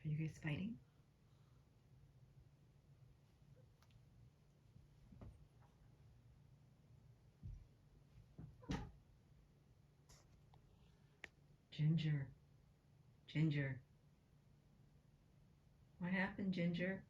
Are you guys fighting? Ginger. Ginger. What happened, Ginger?